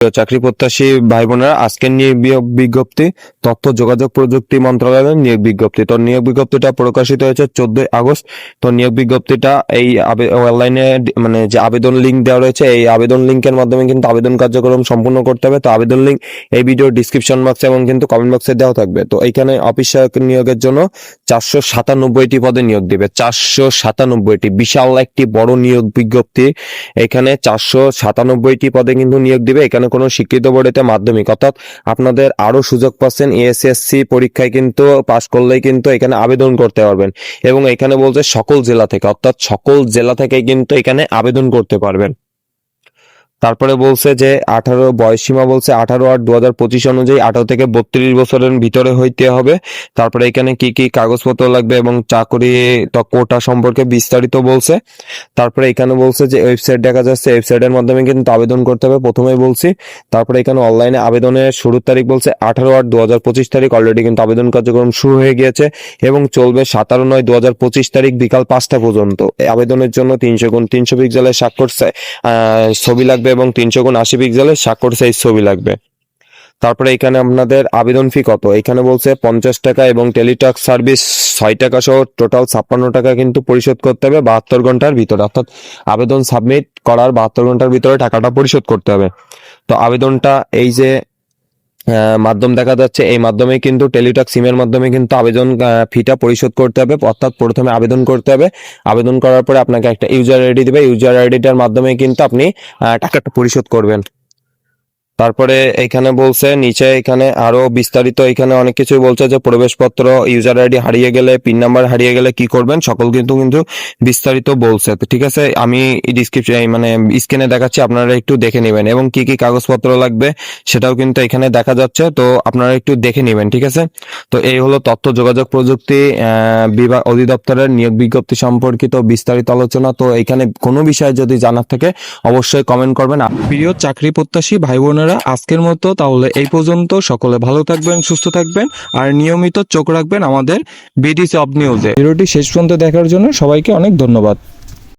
চাকরি প্রত্যাশী ভাই বোনেরা, আজকের নিয়োগ বিজ্ঞপ্তি তথ্য যোগাযোগ প্রযুক্তি মন্ত্রণালয়ের নিয়োগ বিজ্ঞপ্তি। তো নিয়োগ বিজ্ঞপ্তিটা প্রকাশিত হয়েছে 14 আগস্ট। তো নিয়োগ বিজ্ঞপ্তিটা এই অনলাইনে মানে যে আবেদন লিঙ্ক দেওয়া রয়েছে, এই আবেদন লিঙ্কের মাধ্যমে কিন্তু আবেদন কার্যক্রম সম্পূর্ণ করতে হবে। তো আবেদন লিঙ্ক এই ভিডিওর ডিসক্রিপশন বক্সে এবং কিন্তু কমেন্ট বক্সে দেওয়া থাকবে। তো এইখানে অফিস সহায়ক নিয়োগের জন্য 497টি পদে নিয়োগ দিবে। 497টি, বিশাল একটি বড় নিয়োগ বিজ্ঞপ্তি। এখানে 497টি পদে কিন্তু নিয়োগ দিবে। এখানে কোনো স্বীকৃত বোর্ডেতে মাধ্যমিক, অর্থাৎ আপনাদের আরো সুযোগ পাচ্ছেন। এএসএসসি পরীক্ষায় কিন্তু পাশ করলেই কিন্তু এখানে আবেদন করতে পারবেন। এবং এখানে বলছে সকল জেলা থেকে, অর্থাৎ সকল জেলা থেকে কিন্তু এখানে আবেদন করতে পারবেন। তারপরে বলছে যে 18 বয়স সীমা বলছে 18/8/2025 অনুযায়ী 18 থেকে 32 বছরের ভিতরে হইতে হবে। তারপরে এখানে কি কি কাগজপত্র লাগবে এবং চাকরি কোটা সম্পর্কে বিস্তারিত বলছে। তারপরে এখানে বলছে যে ওয়েবসাইট দেখা যাচ্ছে, ওয়েবসাইটের মাধ্যমে কিন্তু আবেদন করতে হবে, প্রথমেই বলছি। তারপরে এখানে অনলাইনে আবেদনের শুরুর তারিখ বলছে 18/8/2025 তারিখ। অলরেডি কিন্তু আবেদন কার্যক্রম শুরু হয়ে গিয়েছে এবং চলবে 17/9/2025 তারিখ বিকাল 5টা পর্যন্ত। আবেদনের জন্য 300x300 পিক্সেলের স্বাক্ষর ছবি লাগবে এবং 300x80 পিক্সেলের স্বাক্ষর সাইজ ছবি লাগবে। তারপরে এখানে আপনাদের আবেদন ফি কত, এখানে বলছে 50 টাকা এবং টেলিটক সার্ভিস 6 টাকা সহ টোটাল 56 টাকা কিন্তু পরিশোধ করতে হবে 72 ঘন্টার ভিতরে, অর্থাৎ আবেদন সাবমিট করার 72 ঘন্টার ভিতরে টাকাটা পরিশোধ করতে হবে। তো আবেদনটা এই যে মাধ্যম দেখা যাচ্ছে, এই মাধ্যমে কিন্তু টেলিটক সিমের মাধ্যমে কিন্তু আবেদন ফিটা পরিশোধ করতে হবে। অর্থাৎ প্রথমে আবেদন করতে হবে, আবেদন করার পরে আপনাকে একটা ইউজার আইডি দিবে, ইউজার আইডিটার মাধ্যমে কিন্তু আপনি টাকাটা পরিশোধ করবেন। তারপরে এখানে বলছে নিচে, এখানে আরো বিস্তারিত এখানে অনেক কিছুই বলছে যে প্রবেশপত্র, ইউজার আইডি হারিয়ে গেলে, পিন নাম্বার হারিয়ে গেলে কি করবেন, সকল কিন্তু বিস্তারিত বলছে। তো ঠিক আছে, আমি ডিসক্রিপশন মানে স্ক্রিনে দেখাচ্ছি, আপনারা একটু দেখে নেবেন এবং কি কি কাগজপত্র লাগবে সেটাও কিন্তু এখানে দেখা যাচ্ছে। তো আপনারা একটু দেখে নেবেন, ঠিক আছে। তো এই হলো তথ্য যোগাযোগ প্রযুক্তি বিভাগ অধিদপ্তরের নিয়োগ বিজ্ঞপ্তি সম্পর্কিত বিস্তারিত আলোচনা। তো এখানে কোনো বিষয় যদি জানার থাকে অবশ্যই কমেন্ট করবেন। প্রিয় চাকরি প্রত্যাশী ভাই বোনেরা, আজকের মতো তাহলে এই পর্যন্ত। সকলে ভালো থাকবেন, সুস্থ থাকবেন আর নিয়মিত চোখ রাখবেন আমাদের বিডি জব নিউজে। ভিডিওটি শেষ পর্যন্ত দেখার জন্য সবাইকে অনেক ধন্যবাদ।